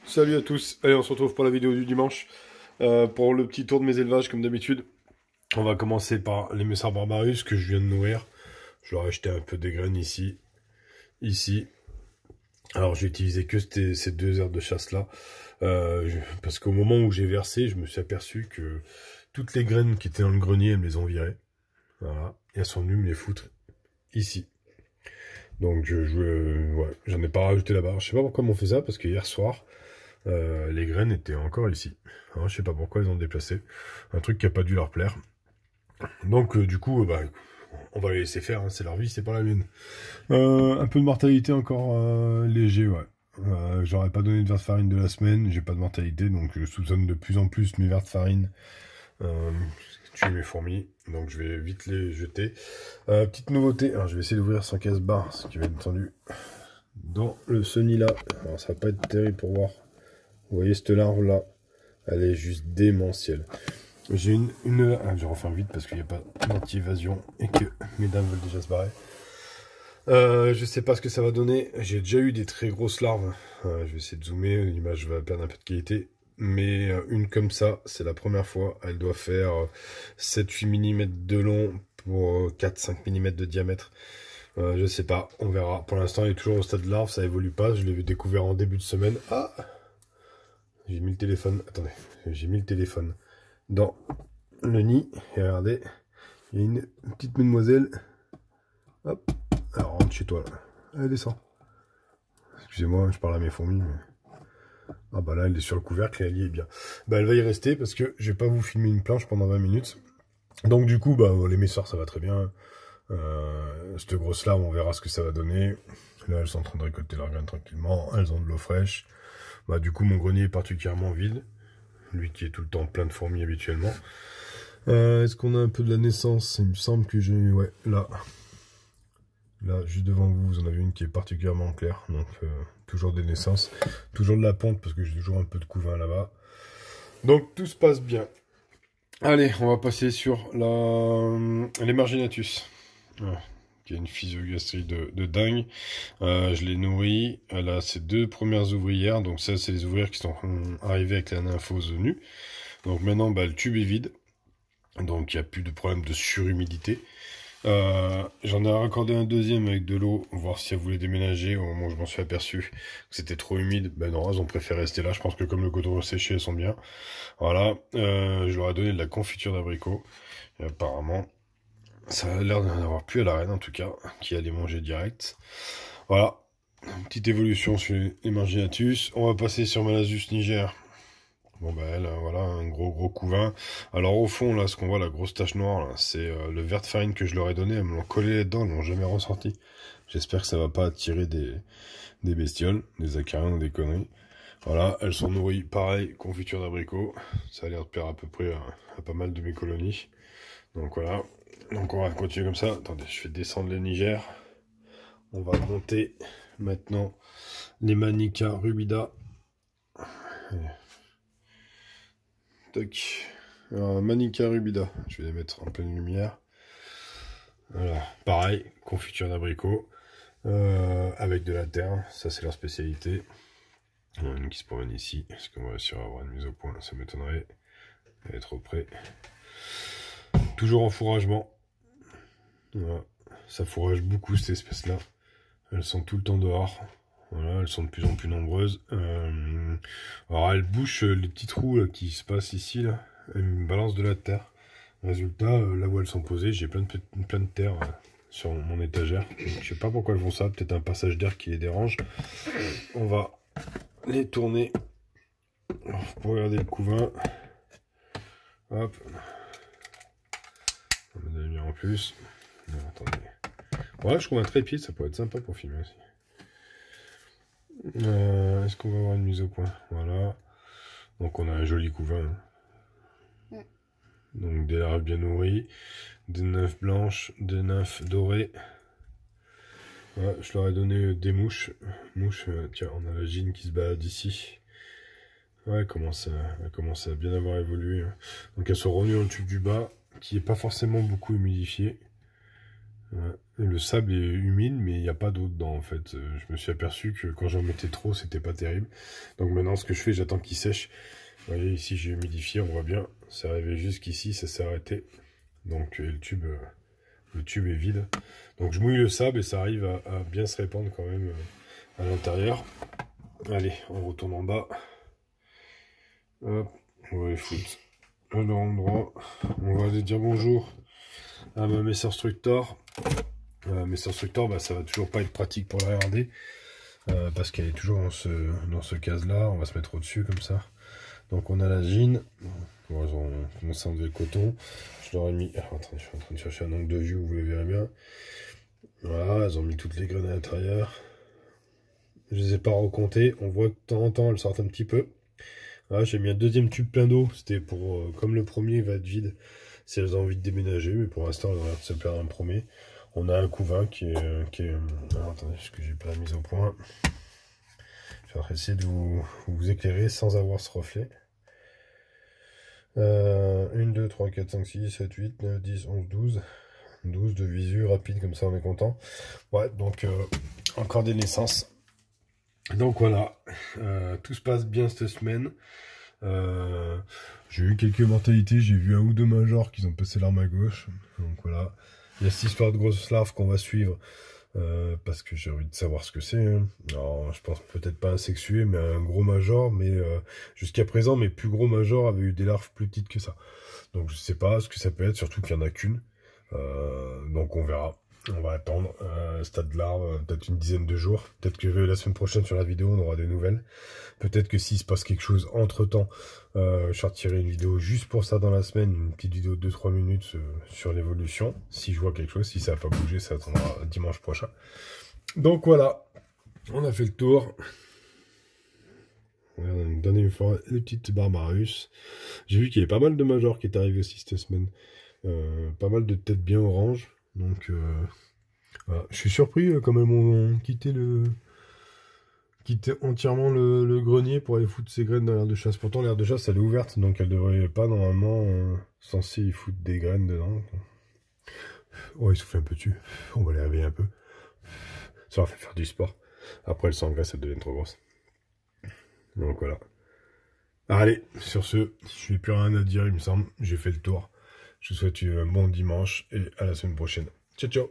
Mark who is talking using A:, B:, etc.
A: Salut à tous, allez on se retrouve pour la vidéo du dimanche, pour le petit tour de mes élevages comme d'habitude. On va commencer par les Messars Barbarus que je viens de nourrir. Je leur ai acheté un peu des graines ici. Alors j'ai utilisé que ces 2 heures de chasse là, parce qu'au moment où j'ai versé, je me suis aperçu que toutes les graines qui étaient dans le grenier, elles me les ont virées. Voilà, et elles sont venues me les foutre ici. Donc ouais, j'en ai pas rajouté là-bas. Je sais pas pourquoi on fait ça, parce que hier soir, les graines étaient encore ici. Alors, je sais pas pourquoi ils ont déplacé. Un truc qui a pas dû leur plaire. Donc du coup, bah, on va les laisser faire, hein. C'est leur vie, c'est pas la mienne. Un peu de mortalité encore léger, ouais. J'aurais pas donné de verre de farine de la semaine, j'ai pas de mortalité, donc je soupçonne de plus en plus mes verres de farine tuer mes fourmis, donc je vais vite les jeter. Petite nouveauté, alors je vais essayer d'ouvrir sans casse-barre, ce qui va être entendu dans le Sony là. Alors ça va pas être terrible pour voir. Vous voyez cette larve là, elle est juste démentielle. J'ai je vais refaire vite parce qu'il n'y a pas d'anti-évasion et que mesdames veulent déjà se barrer. Je sais pas ce que ça va donner. J'ai déjà eu des très grosses larves. Je vais essayer de zoomer, l'image va perdre un peu de qualité. Mais une comme ça, c'est la première fois. Elle doit faire 7-8 mm de long pour 4-5 mm de diamètre. Je sais pas, on verra. Pour l'instant, il est toujours au stade de larve, ça évolue pas. Je l'ai découvert en début de semaine. Ah, j'ai mis le téléphone. Attendez, j'ai mis le téléphone dans le nid. Et regardez, il y a une petite mademoiselle. Hop, alors rentre chez toi là. Allez, descend. Excusez-moi, je parle à mes fourmis. Mais... ah bah là, elle est sur le couvercle et elle y est bien. Bah elle va y rester parce que je vais pas vous filmer une planche pendant 20 minutes. Donc du coup, bah les messards ça va très bien. Cette grosse là, on verra ce que ça va donner. Là, elles sont en train de récolter leur graine tranquillement. Elles ont de l'eau fraîche. Bah du coup, mon grenier est particulièrement vide. Lui qui est tout le temps plein de fourmis habituellement. Est-ce qu'on a un peu de la naissance? Il me semble que j'ai... ouais, là. Là, juste devant vous, vous en avez une qui est particulièrement claire. Donc, toujours des naissances. Toujours de la ponte parce que j'ai toujours un peu de couvain là-bas. Donc, tout se passe bien. Allez, on va passer sur l'Emarginatus. Qui a une physiogastrie de dingue. Je l'ai nourri. Elle a ses 2 premières ouvrières. Donc ça, c'est les ouvrières qui sont arrivées avec la nymphose nue. Donc maintenant, bah, le tube est vide. Donc il n'y a plus de problème de surhumidité. J'en ai raccordé un deuxième avec de l'eau, voir si elles voulaient déménager. Au moment où je m'en suis aperçu que c'était trop humide, ben non, elles ont préféré rester là. Je pense que comme le coton séché, elles sont bien. Voilà, je leur ai donné de la confiture d'abricot. Et apparemment, ça a l'air d'en avoir plus à la reine en tout cas, qui allait manger direct. Voilà, une petite évolution sur les Marginatus. On va passer sur Malasus Niger. Bon bah elle, voilà, un gros couvain. Alors au fond, là, ce qu'on voit, la grosse tache noire, c'est le verre de farine que je leur ai donné. Elles me l'ont collé là-dedans, elles l'ont jamais ressorti. J'espère que ça va pas attirer des bestioles, des acariens ou des conneries. Voilà, elles sont nourries, pareil, confiture d'abricot. Ça a l'air de plaire à peu près à pas mal de mes colonies. Donc voilà, donc on va continuer comme ça. Attendez, je vais descendre les Niger. On va monter maintenant les Manica rubida. Tac. Alors, Manica rubida, je vais les mettre en pleine lumière. Voilà, pareil, confiture d'abricot, avec de la terre, ça c'est leur spécialité. Il y en a une qui se promène ici, est-ce qu'on va réussir à avoir une mise au point? Ça m'étonnerait, elle est trop près. Toujours en fourragement. Voilà, ça fourrage beaucoup cette espèce-là. Elles sont tout le temps dehors. Voilà, elles sont de plus en plus nombreuses. Alors elles bouchent les petits trous là, qui se passent ici là. Elles me balancent de la terre. Résultat, là où elles sont posées, j'ai plein de terre sur mon étagère. Donc, je sais pas pourquoi elles font ça. Peut-être un passage d'air qui les dérange. On va les tourner pour regarder le couvain. Hop. On va mettre de la lumière en plus. Non, attendez. Voilà, je trouve un trépied, ça pourrait être sympa pour filmer aussi. Est-ce qu'on va avoir une mise au point? Voilà. Donc on a un joli couvain. Donc des larves bien nourries, des nymphes blanches, des nymphes dorées. Voilà, je leur ai donné des mouches. Mouches, tiens, on a la gine qui se balade ici. Ouais, elle commence à bien avoir évolué. Donc elles sont revenues dans le tube du bas, qui n'est pas forcément beaucoup humidifié. Le sable est humide, mais il n'y a pas d'eau dedans en fait. Je me suis aperçu que quand j'en mettais trop, c'était pas terrible. Donc maintenant, ce que je fais, j'attends qu'il sèche. Vous voyez, ici j'ai humidifié, on voit bien. C'est arrivé jusqu'ici, ça s'est arrêté. Donc le tube est vide. Donc je mouille le sable et ça arrive à bien se répandre quand même à l'intérieur. Allez, on retourne en bas. Hop, on va les foutre à l'endroit. On va aller dire bonjour à ma Messer Structor. Messer Structor, bah, ça va toujours pas être pratique pour la regarder. Parce qu'elle est toujours dans ce case-là. On va se mettre au-dessus comme ça. Donc on a la jean. On va commencer à enlever le coton. Je leur ai mis... Alors, attends, je suis en train de chercher un angle de vue où vous le verrez bien. Voilà, elles ont mis toutes les graines à l'intérieur. Je les ai pas recomptées. On voit que de temps en temps elles sortent un petit peu. Voilà, j'ai mis un deuxième tube plein d'eau. C'était pour... comme le premier va être vide, si elles ont envie de déménager. Mais pour l'instant, elles ont l'air de se plaire un premier. On a un couvain qui est... Alors, attendez, est-ce que j'ai pas la mise au point? Je vais essayer de vous éclairer sans avoir ce reflet. 1, 2, 3, 4, 5, 6, 7, 8, 9, 10, 11, 12. 12 de visu rapide, comme ça on est content. Ouais, donc encore des naissances. Donc voilà, tout se passe bien cette semaine. J'ai eu quelques mortalités, j'ai vu un ou deux majors qui ont passé l'arme à gauche. Donc voilà, il y a cette histoire de grosse larve qu'on va suivre. Parce que j'ai envie de savoir ce que c'est. Hein. Alors, je pense peut-être pas un sexué, mais un gros major. Mais jusqu'à présent, mes plus gros majors avaient eu des larves plus petites que ça. Donc je sais pas ce que ça peut être, surtout qu'il n'y en a qu'une. Donc on verra. On va attendre. Stade de larve, peut-être une dizaine de jours. Peut-être que la semaine prochaine sur la vidéo, on aura des nouvelles. Peut-être que s'il se passe quelque chose entre-temps, je sortirai une vidéo juste pour ça dans la semaine. Une petite vidéo de 2-3 minutes sur l'évolution. Si je vois quelque chose, si ça n'a pas bougé, ça attendra dimanche prochain. Donc voilà, on a fait le tour. On a une dernière fois les petites Barbarus. J'ai vu qu'il y avait pas mal de majors qui étaient arrivés aussi cette semaine. Pas mal de têtes bien orange. Donc voilà. Je suis surpris quand même on quittait entièrement le grenier pour aller foutre ses graines dans l'aire de chasse. Pourtant l'aire de chasse elle est ouverte, donc elle devrait pas normalement censée y foutre des graines dedans. Oh, il souffle un peu dessus. On va les réveiller un peu. Ça va faire du sport. Après elle s'engraisse, elle devient trop grosse. Donc voilà. Allez, sur ce, je n'ai plus rien à dire il me semble. J'ai fait le tour. Je vous souhaite un bon dimanche et à la semaine prochaine. Ciao ciao.